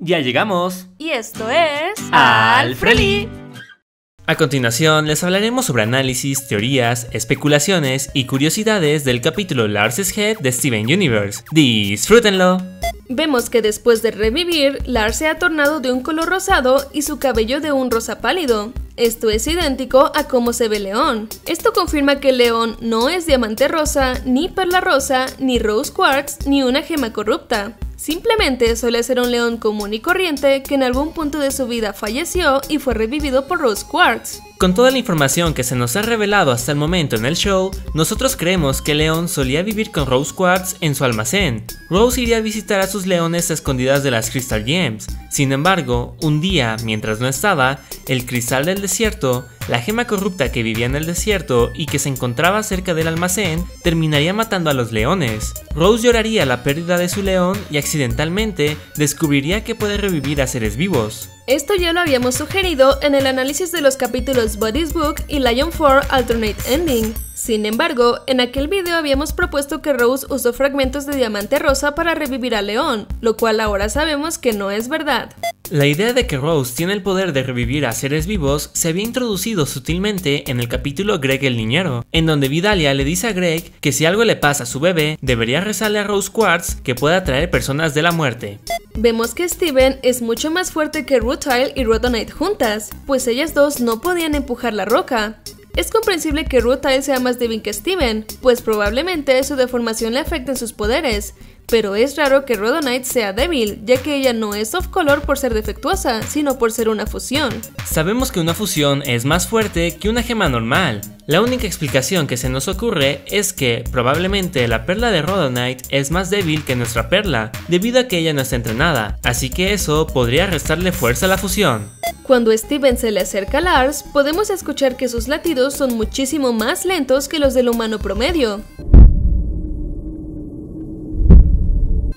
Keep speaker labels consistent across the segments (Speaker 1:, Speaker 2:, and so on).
Speaker 1: Ya llegamos.
Speaker 2: Y esto es...
Speaker 1: Alfreli. A continuación les hablaremos sobre análisis, teorías, especulaciones y curiosidades del capítulo Lars' Head de Steven Universe. ¡Disfrútenlo!
Speaker 2: Vemos que después de revivir, Lars se ha tornado de un color rosado y su cabello de un rosa pálido. Esto es idéntico a cómo se ve Leon. Esto confirma que Leon no es diamante rosa, ni perla rosa, ni rose quartz, ni una gema corrupta. Simplemente suele ser un león común y corriente que en algún punto de su vida falleció y fue revivido por Rose Quartz.
Speaker 1: Con toda la información que se nos ha revelado hasta el momento en el show, nosotros creemos que Leon solía vivir con Rose Quartz en su almacén. Rose iría a visitar a sus leones a escondidas de las Crystal Gems. Sin embargo, un día, mientras no estaba, el cristal del desierto, la gema corrupta que vivía en el desierto y que se encontraba cerca del almacén, terminaría matando a los leones. Rose lloraría la pérdida de su león y accidentalmente descubriría que puede revivir a seres vivos.
Speaker 2: Esto ya lo habíamos sugerido en el análisis de los capítulos Body's Book y Lion 4 Alternate Ending. Sin embargo, en aquel video habíamos propuesto que Rose usó fragmentos de diamante rosa para revivir a Leon, lo cual ahora sabemos que no es verdad.
Speaker 1: La idea de que Rose tiene el poder de revivir a seres vivos se había introducido sutilmente en el capítulo Greg el Niñero, en donde Vidalia le dice a Greg que si algo le pasa a su bebé, debería rezarle a Rose Quartz que pueda traer personas de la muerte.
Speaker 2: Vemos que Steven es mucho más fuerte que Rutile y Rhodonite juntas, pues ellas dos no podían empujar la roca. Es comprensible que Rutile sea más débil que Steven, pues probablemente su deformación le afecte en sus poderes, pero es raro que Rhodonite sea débil, ya que ella no es off-color por ser defectuosa, sino por ser una fusión.
Speaker 1: Sabemos que una fusión es más fuerte que una gema normal. La única explicación que se nos ocurre es que probablemente la perla de Rhodonite es más débil que nuestra perla, debido a que ella no está entrenada, así que eso podría restarle fuerza a la fusión.
Speaker 2: Cuando Steven se le acerca a Lars, podemos escuchar que sus latidos son muchísimo más lentos que los del humano promedio.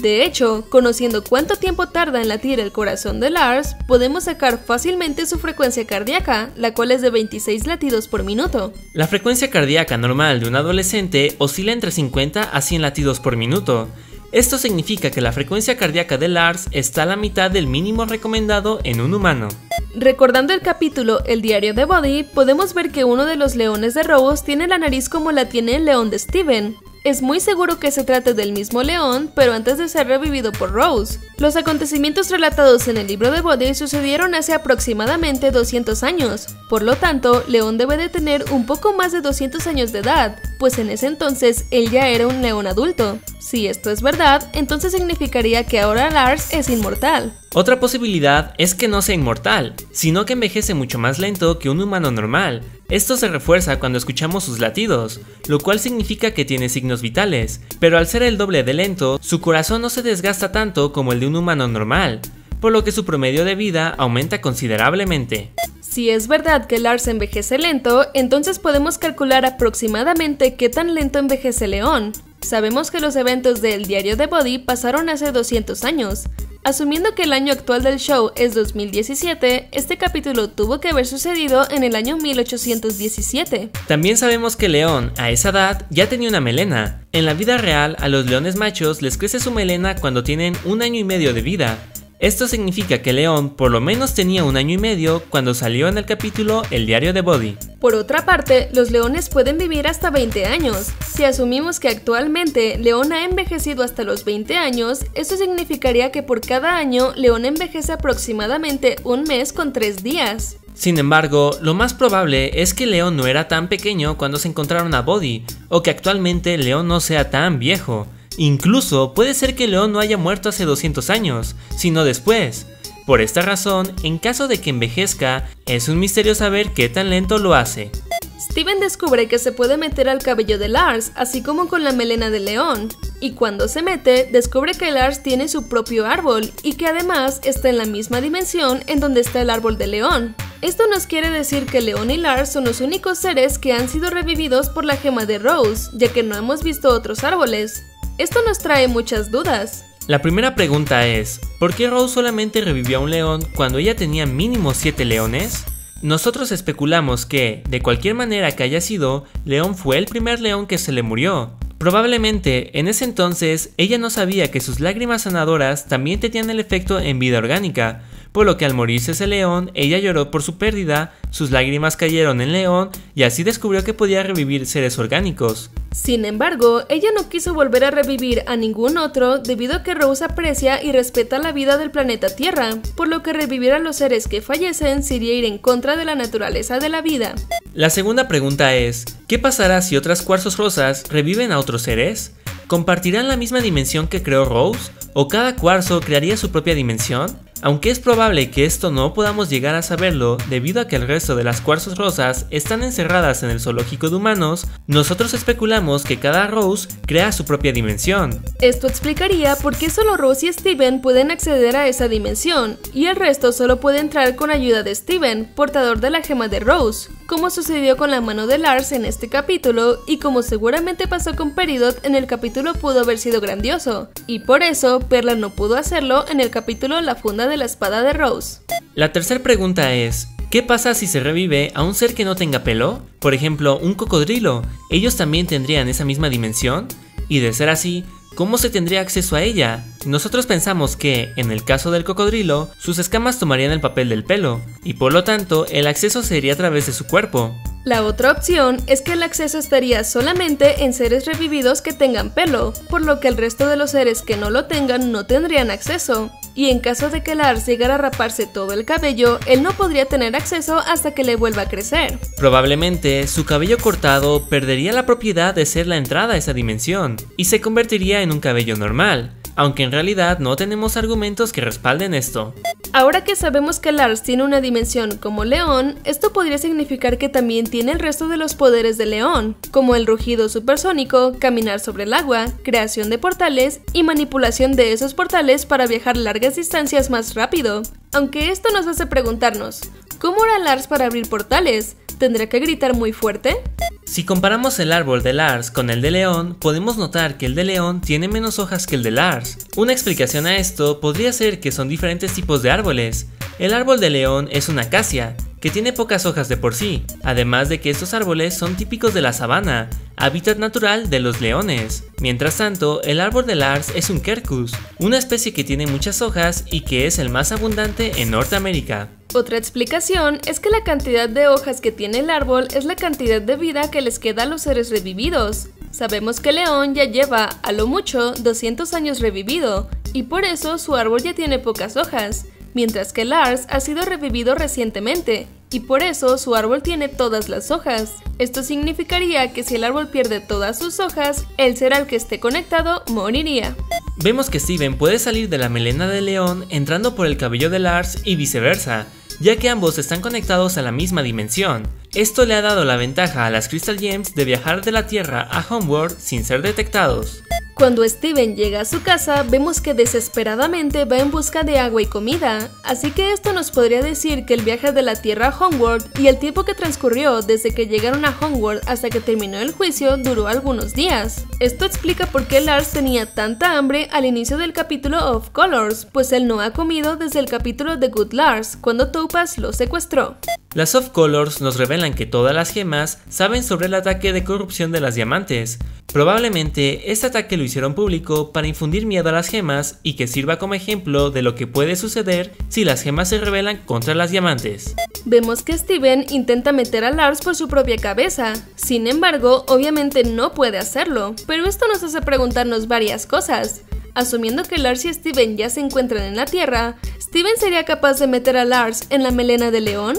Speaker 2: De hecho, conociendo cuánto tiempo tarda en latir el corazón de Lars, podemos sacar fácilmente su frecuencia cardíaca, la cual es de 26 latidos por minuto.
Speaker 1: La frecuencia cardíaca normal de un adolescente oscila entre 50 a 100 latidos por minuto. Esto significa que la frecuencia cardíaca de Lars está a la mitad del mínimo recomendado en un humano.
Speaker 2: Recordando el capítulo El diario de Body, podemos ver que uno de los leones de Rose tiene la nariz como la tiene el león de Steven. Es muy seguro que se trate del mismo león, pero antes de ser revivido por Rose. Los acontecimientos relatados en el libro de Body sucedieron hace aproximadamente 200 años. Por lo tanto, León debe de tener un poco más de 200 años de edad, pues en ese entonces él ya era un león adulto. Si esto es verdad, entonces significaría que ahora Lars es inmortal.
Speaker 1: Otra posibilidad es que no sea inmortal, sino que envejece mucho más lento que un humano normal. Esto se refuerza cuando escuchamos sus latidos, lo cual significa que tiene signos vitales, pero al ser el doble de lento, su corazón no se desgasta tanto como el de un humano normal, por lo que su promedio de vida aumenta considerablemente.
Speaker 2: Si es verdad que Lars envejece lento, entonces podemos calcular aproximadamente qué tan lento envejece León. Sabemos que los eventos del diario de Body pasaron hace 200 años. Asumiendo que el año actual del show es 2017, este capítulo tuvo que haber sucedido en el año 1817.
Speaker 1: También sabemos que León, a esa edad, ya tenía una melena. En la vida real, a los leones machos les crece su melena cuando tienen 1 año y medio de vida. Esto significa que León por lo menos tenía 1 año y medio cuando salió en el capítulo El diario de Body.
Speaker 2: Por otra parte, los leones pueden vivir hasta 20 años. Si asumimos que actualmente León ha envejecido hasta los 20 años, esto significaría que por cada año León envejece aproximadamente 1 mes con 3 días.
Speaker 1: Sin embargo, lo más probable es que León no era tan pequeño cuando se encontraron a Body, o que actualmente León no sea tan viejo. Incluso puede ser que León no haya muerto hace 200 años, sino después. Por esta razón, en caso de que envejezca, es un misterio saber qué tan lento lo hace.
Speaker 2: Steven descubre que se puede meter al cabello de Lars, así como con la melena de León. Y cuando se mete, descubre que Lars tiene su propio árbol, y que además está en la misma dimensión en donde está el árbol de León. Esto nos quiere decir que León y Lars son los únicos seres que han sido revividos por la gema de Rose, ya que no hemos visto otros árboles. Esto nos trae muchas dudas.
Speaker 1: La primera pregunta es, ¿por qué Rose solamente revivió a un león cuando ella tenía mínimo 7 leones? Nosotros especulamos que, de cualquier manera que haya sido, León fue el primer león que se le murió. Probablemente en ese entonces ella no sabía que sus lágrimas sanadoras también tenían el efecto en vida orgánica, por lo que al morirse ese león, ella lloró por su pérdida, sus lágrimas cayeron en León y así descubrió que podía revivir seres orgánicos.
Speaker 2: Sin embargo, ella no quiso volver a revivir a ningún otro debido a que Rose aprecia y respeta la vida del planeta Tierra, por lo que revivir a los seres que fallecen sería ir en contra de la naturaleza de la vida.
Speaker 1: La segunda pregunta es, ¿qué pasará si otras cuarzos rosas reviven a otros seres? ¿Compartirán la misma dimensión que creó Rose? ¿O cada cuarzo crearía su propia dimensión? Aunque es probable que esto no podamos llegar a saberlo debido a que el resto de las cuarzos rosas están encerradas en el zoológico de humanos, nosotros especulamos que cada Rose crea su propia dimensión.
Speaker 2: Esto explicaría por qué solo Rose y Steven pueden acceder a esa dimensión, y el resto solo puede entrar con ayuda de Steven, portador de la gema de Rose, como sucedió con la mano de Lars en este capítulo y como seguramente pasó con Peridot en el capítulo Pudo haber sido grandioso, y por eso Perla no pudo hacerlo en el capítulo La funda de la espada de Rose.
Speaker 1: La tercera pregunta es, ¿qué pasa si se revive a un ser que no tenga pelo? Por ejemplo, un cocodrilo, ¿ellos también tendrían esa misma dimensión? Y de ser así, ¿cómo se tendría acceso a ella? Nosotros pensamos que, en el caso del cocodrilo, sus escamas tomarían el papel del pelo, y por lo tanto, el acceso sería a través de su cuerpo.
Speaker 2: La otra opción es que el acceso estaría solamente en seres revividos que tengan pelo, por lo que el resto de los seres que no lo tengan no tendrían acceso. Y en caso de que Lars llegara a raparse todo el cabello, él no podría tener acceso hasta que le vuelva a crecer.
Speaker 1: Probablemente su cabello cortado perdería la propiedad de ser la entrada a esa dimensión, y se convertiría en un cabello normal, aunque en realidad no tenemos argumentos que respalden esto.
Speaker 2: Ahora que sabemos que Lars tiene una dimensión como León, esto podría significar que también tiene el resto de los poderes de León, como el rugido supersónico, caminar sobre el agua, creación de portales y manipulación de esos portales para viajar largas distancias más rápido. Aunque esto nos hace preguntarnos, ¿cómo hará Lars para abrir portales? ¿Tendrá que gritar muy fuerte?
Speaker 1: Si comparamos el árbol de Lars con el de León, podemos notar que el de León tiene menos hojas que el de Lars. Una explicación a esto podría ser que son diferentes tipos de árboles. El árbol de León es una acacia, que tiene pocas hojas de por sí, además de que estos árboles son típicos de la sabana, hábitat natural de los leones. Mientras tanto, el árbol de Lars es un quercus, una especie que tiene muchas hojas y que es el más abundante en Norteamérica.
Speaker 2: Otra explicación es que la cantidad de hojas que tiene el árbol es la cantidad de vida que les queda a los seres revividos. Sabemos que León ya lleva, a lo mucho, 200 años revivido, y por eso su árbol ya tiene pocas hojas, mientras que Lars ha sido revivido recientemente, y por eso su árbol tiene todas las hojas. Esto significaría que si el árbol pierde todas sus hojas, el ser al que esté conectado moriría.
Speaker 1: Vemos que Steven puede salir de la melena de León entrando por el cabello de Lars y viceversa, ya que ambos están conectados a la misma dimensión. Esto le ha dado la ventaja a las Crystal Gems de viajar de la Tierra a Homeworld sin ser detectados.
Speaker 2: Cuando Steven llega a su casa, vemos que desesperadamente va en busca de agua y comida, así que esto nos podría decir que el viaje de la Tierra a Homeworld y el tiempo que transcurrió desde que llegaron a Homeworld hasta que terminó el juicio duró algunos días. Esto explica por qué Lars tenía tanta hambre al inicio del capítulo Of Colors, pues él no ha comido desde el capítulo de Good Lars, cuando Topaz lo secuestró.
Speaker 1: Las Of Colors nos revelan que todas las gemas saben sobre el ataque de corrupción de las diamantes. Probablemente este ataque lo hicieron público para infundir miedo a las gemas y que sirva como ejemplo de lo que puede suceder si las gemas se rebelan contra las diamantes.
Speaker 2: Vemos que Steven intenta meter a Lars por su propia cabeza, sin embargo, obviamente no puede hacerlo, pero esto nos hace preguntarnos varias cosas. Asumiendo que Lars y Steven ya se encuentran en la Tierra, ¿Steven sería capaz de meter a Lars en la melena de León?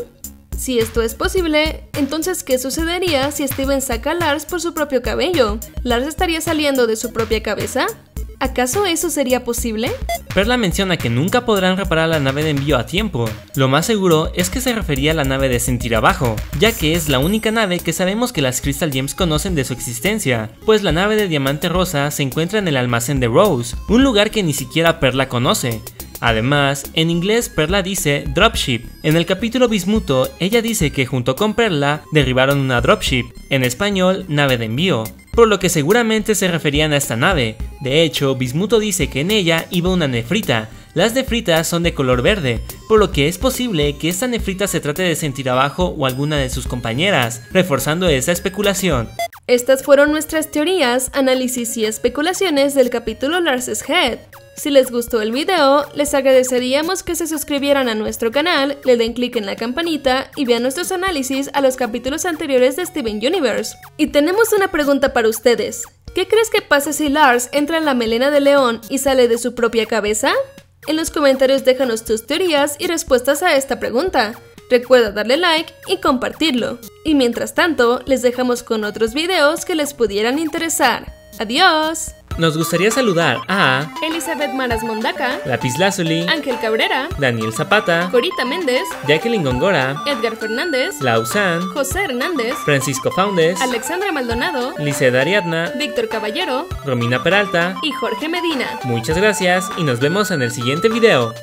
Speaker 2: Si esto es posible, entonces ¿qué sucedería si Steven saca a Lars por su propio cabello? ¿Lars estaría saliendo de su propia cabeza? ¿Acaso eso sería posible?
Speaker 1: Perla menciona que nunca podrán reparar la nave de envío a tiempo. Lo más seguro es que se refería a la nave de Sentir Abajo, ya que es la única nave que sabemos que las Crystal Gems conocen de su existencia, pues la nave de Diamante Rosa se encuentra en el almacén de Rose, un lugar que ni siquiera Perla conoce. Además, en inglés Perla dice dropship. En el capítulo Bismuto, ella dice que junto con Perla derribaron una dropship, en español nave de envío, por lo que seguramente se referían a esta nave. De hecho, Bismuto dice que en ella iba una nefrita. Las nefritas son de color verde, por lo que es posible que esta nefrita se trate de Sentir Abajo o alguna de sus compañeras, reforzando esa especulación.
Speaker 2: Estas fueron nuestras teorías, análisis y especulaciones del capítulo Lars's Head. Si les gustó el video, les agradeceríamos que se suscribieran a nuestro canal, le den clic en la campanita y vean nuestros análisis a los capítulos anteriores de Steven Universe. Y tenemos una pregunta para ustedes. ¿Qué crees que pasa si Lars entra en la melena de león y sale de su propia cabeza? En los comentarios déjanos tus teorías y respuestas a esta pregunta. Recuerda darle like y compartirlo. Y mientras tanto, les dejamos con otros videos que les pudieran interesar. ¡Adiós!
Speaker 1: Nos gustaría saludar a
Speaker 2: Elizabeth Maras Mondaca,
Speaker 1: Lapislázuli,
Speaker 2: Ángel Cabrera,
Speaker 1: Daniel Zapata,
Speaker 2: Corita Méndez,
Speaker 1: Jacqueline Góngora,
Speaker 2: Edgar Fernández,
Speaker 1: Lausanne,
Speaker 2: José Hernández,
Speaker 1: Francisco Faundes,
Speaker 2: Alexandra Maldonado,
Speaker 1: Liceda Ariadna,
Speaker 2: Víctor Caballero
Speaker 1: Romina Peralta
Speaker 2: y Jorge Medina.
Speaker 1: Muchas gracias y nos vemos en el siguiente video.